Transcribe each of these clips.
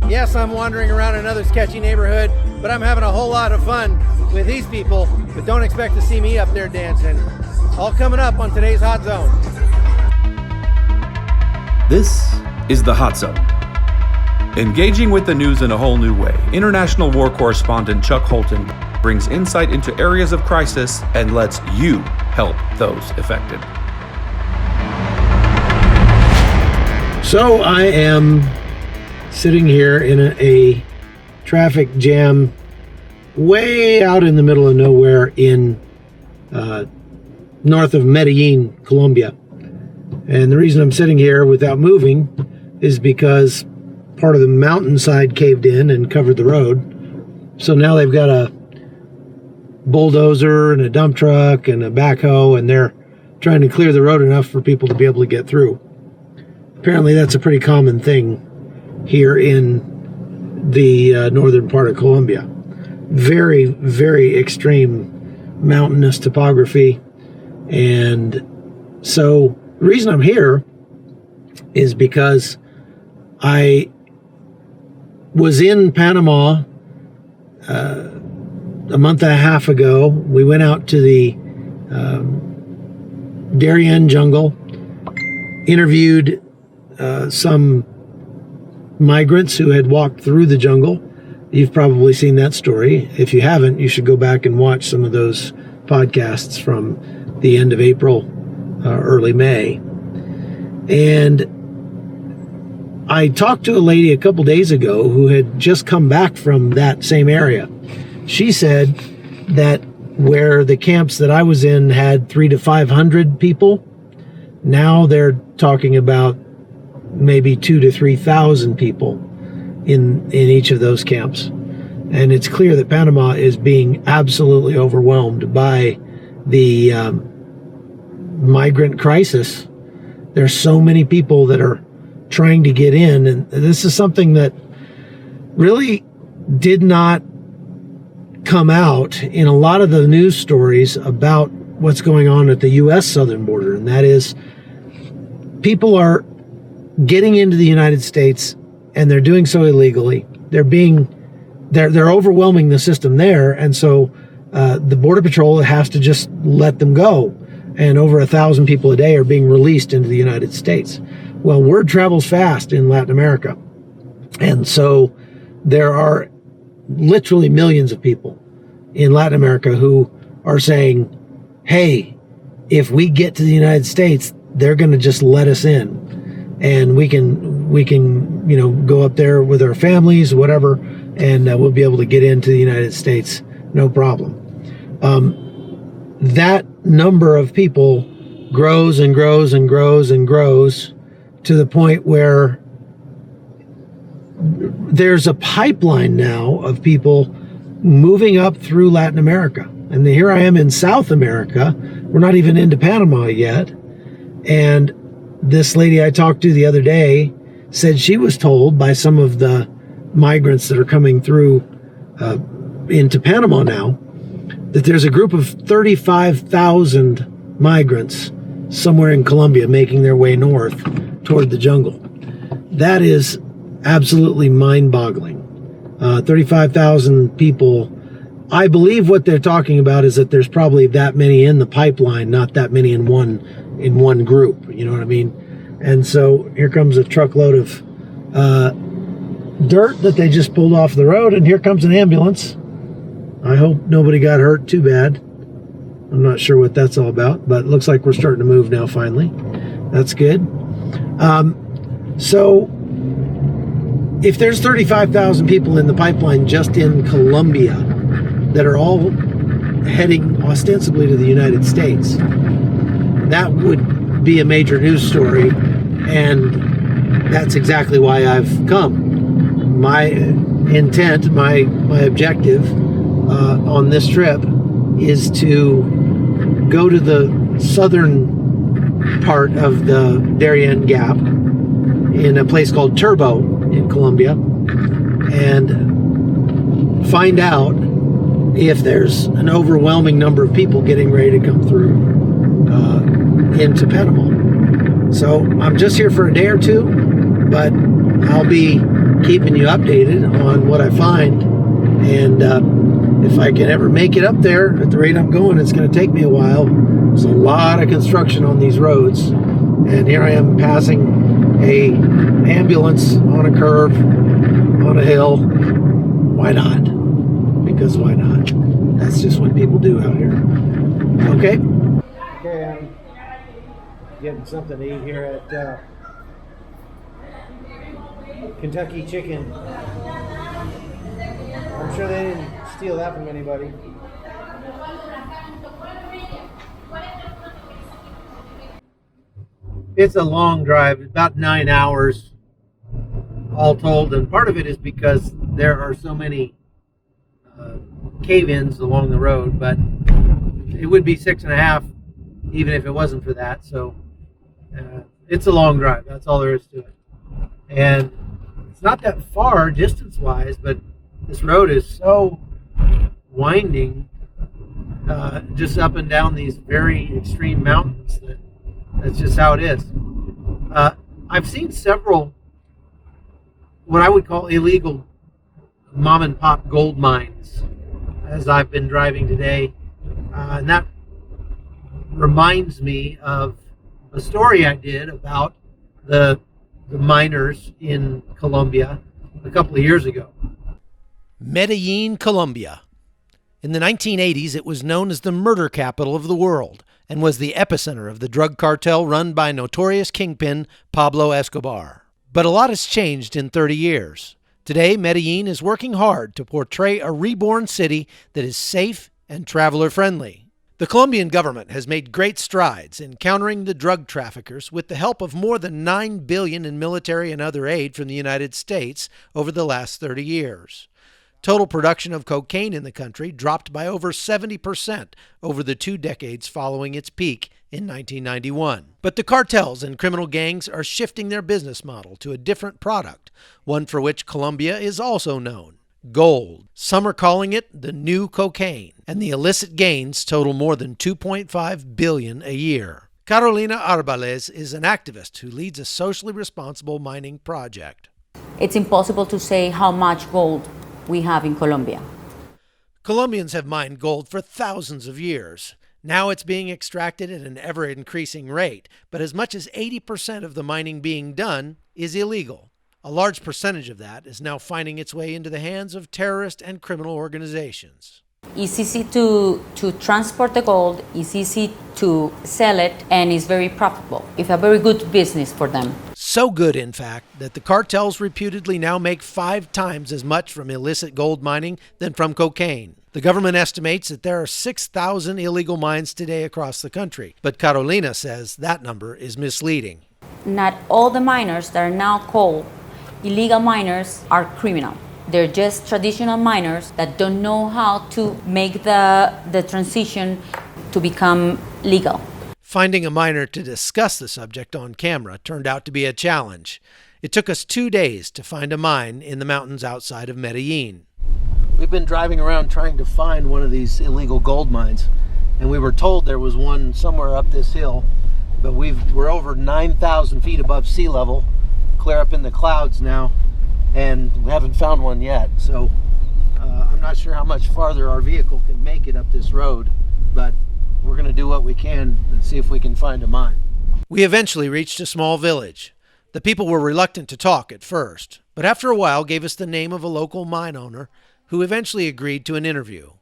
Yes, I'm wandering around another sketchy neighborhood, but I'm having a whole lot of fun with these people, but don't expect to see me up there dancing. All coming up on today's Hot Zone. This is the Hot Zone. Engaging with the news in a whole new way, international war correspondent Chuck Holton brings insight into areas of crisis and lets you help those affected. So I am sitting here in a traffic jam way out in the middle of nowhere in north of Medellin, Colombia. And the reason I'm sitting here without moving is because part of the mountainside caved in and covered the road. So now they've got a bulldozer and a dump truck and a backhoe, and they're trying to clear the road enough for people to be able to get through. Apparently that's a pretty common thing here in the northern part of Colombia. Very, very extreme mountainous topography. And so the reason I'm here is because I was in Panama a month and a half ago. We went out to the Darien jungle, interviewed some migrants who had walked through the jungle. You've probably seen that story. If you haven't, you should go back and watch some of those podcasts from the end of April, early May. And I talked to a lady a couple days ago who had just come back from that same area. She said that where the camps that I was in had 300 to 500 people, now they're talking about maybe 2,000 to 3,000 people in each of those camps. And it's clear that Panama is being absolutely overwhelmed by the migrant crisis. There's so many people that are trying to get in, and this is something that really did not come out in a lot of the news stories about what's going on at the U.S. southern border, and that is people are getting into the United States and they're doing so illegally. They're overwhelming the system there, and so the Border Patrol has to just let them go. And over 1,000 people a day are being released into the United States. Well, word travels fast in Latin America. And so there are literally millions of people in Latin America who are saying, hey, if we get to the United States, they're going to just let us in. And we can, go up there with our families, whatever, and we'll be able to get into the United States, no problem. That number of people grows and grows and grows and grows to the point where there's a pipeline now of people moving up through Latin America. And here I am in South America. We're not even into Panama yet. And this lady I talked to the other day said she was told by some of the migrants that are coming through into Panama now that there's a group of 35,000 migrants somewhere in Colombia making their way north toward the jungle. That is absolutely mind-boggling. 35,000 people. I believe what they're talking about is that there's probably that many in the pipeline, not that many in one group. You know what I mean? And so here comes a truckload of dirt that they just pulled off the road, and here comes an ambulance. I hope nobody got hurt too bad. I'm not sure what that's all about, but it looks like we're starting to move now finally. That's good. So if there's 35,000 people in the pipeline just in Colombia that are all heading ostensibly to the United States, that would be a major news story, and that's exactly why I've come. My intent, my objective on this trip is to go to the southern part of the Darien Gap in a place called Turbo in Colombia and find out if there's an overwhelming number of people getting ready to come through into Panama. So I'm just here for a day or two. but I'll be keeping you updated on what I find. And if I can ever make it up there at the rate I'm going, it's going to take me a while. There's a lot of construction on these roads. And here I am passing a ambulance on a curve, on a hill. Why not? Because why not? That's just what people do out here. Okay? Okay, I'm getting something to eat here at Kentucky Chicken. I'm sure they didn't steal that from anybody. It's a long drive, about 9 hours all told, and part of it is because there are so many cave-ins along the road, but it would be 6.5 even if it wasn't for that. So it's a long drive. That's all there is to it. And it's not that far distance-wise, but this road is so winding, just up and down these very extreme mountains that that's just how it is. I've seen several what I would call illegal mom and pop gold mines as I've been driving today. And that reminds me of a story I did about the miners in Colombia a couple of years ago. Medellin, Colombia. In the 1980s, it was known as the murder capital of the world and was the epicenter of the drug cartel run by notorious kingpin Pablo Escobar. But a lot has changed in 30 years. Today, Medellin is working hard to portray a reborn city that is safe and traveler-friendly. The Colombian government has made great strides in countering the drug traffickers with the help of more than $9 billion in military and other aid from the United States over the last 30 years. Total production of cocaine in the country dropped by over 70% over the 2 decades following its peak in 1991. But the cartels and criminal gangs are shifting their business model to a different product, one for which Colombia is also known: gold. Some are calling it the new cocaine, and the illicit gains total more than $2.5 billion a year. Carolina Arbales is an activist who leads a socially responsible mining project. It's impossible to say how much gold we have in Colombia. Colombians have mined gold for thousands of years. Now it's being extracted at an ever-increasing rate, but as much as 80% of the mining being done is illegal. A large percentage of that is now finding its way into the hands of terrorist and criminal organizations. It's easy to transport the gold, it's easy to sell it, and it's very profitable. It's a very good business for them. So good, in fact, that the cartels reputedly now make 5 times as much from illicit gold mining than from cocaine. The government estimates that there are 6,000 illegal mines today across the country, but Carolina says that number is misleading. Not all the miners that are now called illegal miners are criminal. They're just traditional miners that don't know how to make the transition to become legal. Finding a miner to discuss the subject on camera turned out to be a challenge. It took us 2 days to find a mine in the mountains outside of Medellin. We've been driving around trying to find one of these illegal gold mines, and we were told there was one somewhere up this hill, but we're over 9,000 feet above sea level, clear up in the clouds now, and we haven't found one yet. So I'm not sure how much farther our vehicle can make it up this road, but we're going to do what we can and see if we can find a mine. We eventually reached a small village. The people were reluctant to talk at first, but after a while gave us the name of a local mine owner who eventually agreed to an interview.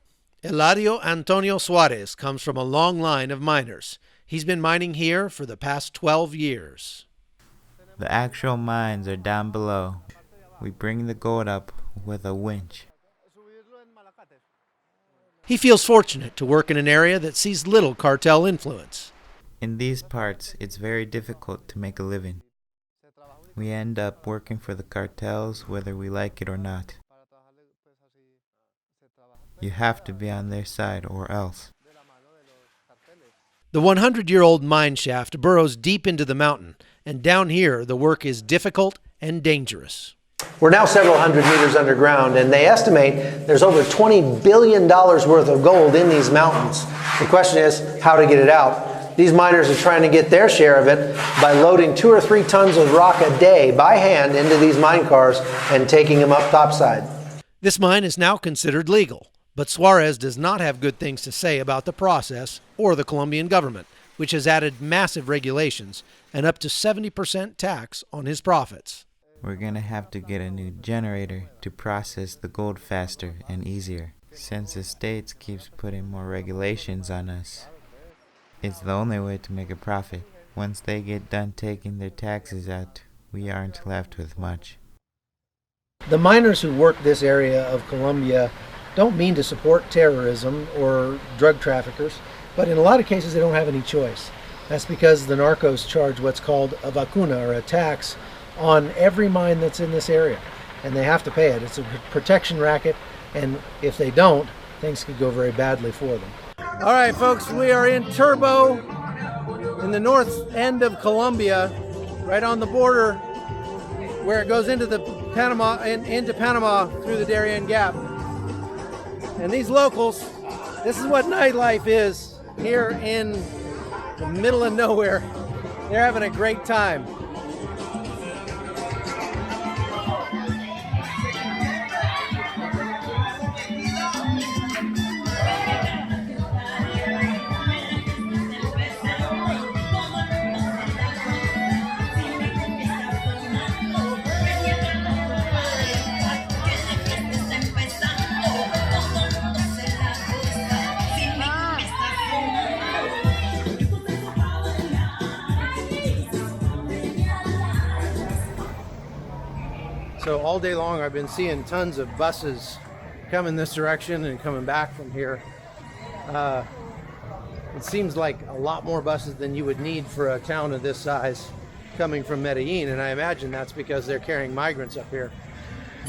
Eladio Antonio Suarez comes from a long line of miners. He's been mining here for the past 12 years. The actual mines are down below. We bring the gold up with a winch. He feels fortunate to work in an area that sees little cartel influence. In these parts, it's very difficult to make a living. We end up working for the cartels whether we like it or not. You have to be on their side or else. The 100-year-old mine shaft burrows deep into the mountain, and down here the work is difficult and dangerous. We're now several hundred meters underground, and they estimate there's over $20 billion worth of gold in these mountains. The question is how to get it out. these miners are trying to get their share of it by loading 2 or 3 tons of rock a day by hand into these mine cars and taking them up topside. This mine is now considered legal, but Suarez does not have good things to say about the process or the Colombian government, which has added massive regulations and up to 70% tax on his profits. We're gonna have to get a new generator to process the gold faster and easier, since the States keeps putting more regulations on us. It's the only way to make a profit. Once they get done taking their taxes out, we aren't left with much. The miners who work this area of Colombia don't mean to support terrorism or drug traffickers, but in a lot of cases they don't have any choice. That's because the narcos charge what's called a vacuna, or a tax, on every mine that's in this area, and they have to pay it. It's a protection racket, and if they don't, things could go very badly for them. All right, folks, we are in Turbo in the north end of Colombia, right on the border where it goes into Panama through the Darien Gap. And these locals, this is what nightlife is here in the middle of nowhere. They're having a great time. So all day long I've been seeing tons of buses coming this direction and coming back from here. It seems like a lot more buses than you would need for a town of this size coming from Medellin, and I imagine that's because they're carrying migrants up here.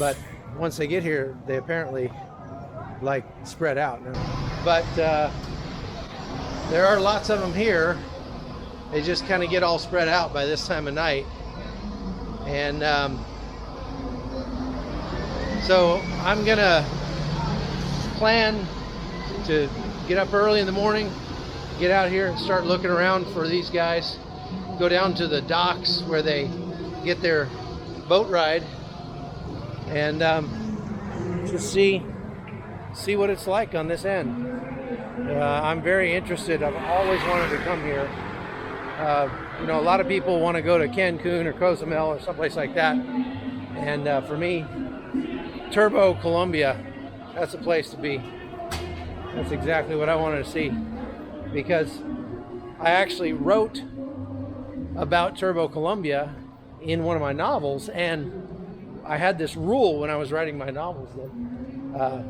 But once they get here, they apparently like spread out. But there are lots of them here. They just kind of get all spread out by this time of night. And so I'm gonna plan to get up early in the morning, get out here and start looking around for these guys, go down to the docks where they get their boat ride, and just see what it's like on this end. I'm very interested. I've always wanted to come here. A lot of people want to go to Cancun or Cozumel or someplace like that, and for me, Turbo, Colombia, that's a place to be. That's exactly what I wanted to see, because I actually wrote about Turbo, Colombia in one of my novels, and I had this rule when I was writing my novels that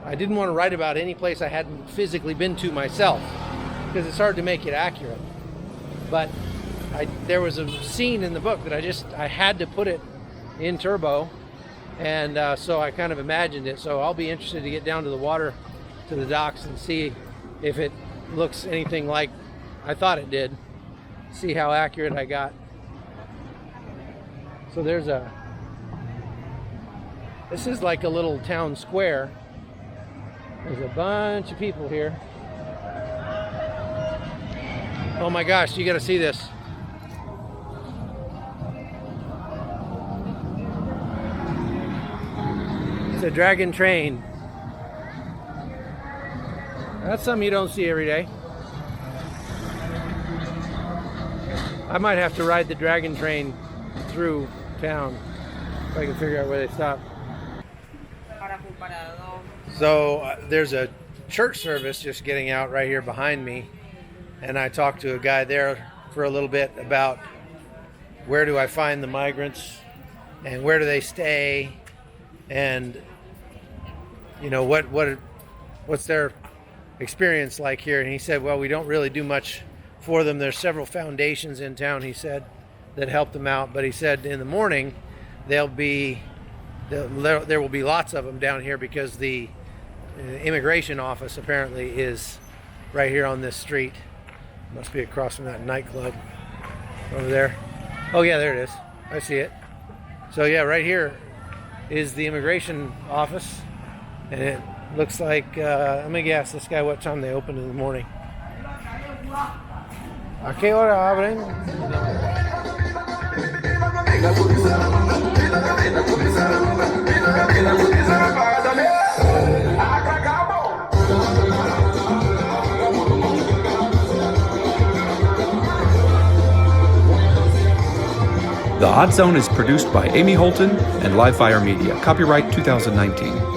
I didn't want to write about any place I hadn't physically been to myself, because it's hard to make it accurate. But there was a scene in the book that I had to put it in Turbo, and so I kind of imagined it. So I'll be interested to get down to the water, to the docks, and see if it looks anything like I thought it did. See how accurate I got. So this is like a little town square. There's a bunch of people here. Oh my gosh, you gotta see this. It's a dragon train. That's something you don't see every day. I might have to ride the dragon train through town if I can figure out where they stop. So there's a church service just getting out right here behind me, and I talked to a guy there for a little bit about where do I find the migrants and where do they stay, and what's their experience like here. And he said, well, we don't really do much for them. There's several foundations in town, he said, that help them out, but he said in the morning there will be lots of them down here, because the immigration office apparently is right here on this street. Must be across from that nightclub over there. Oh yeah, there it is. I see it. So yeah, right here is the immigration office, and it looks like, let me guess, this guy, what time they open in the morning. ¿A qué hora abren? The Hot Zone is produced by Amy Holton and Livefire Media. Copyright 2019.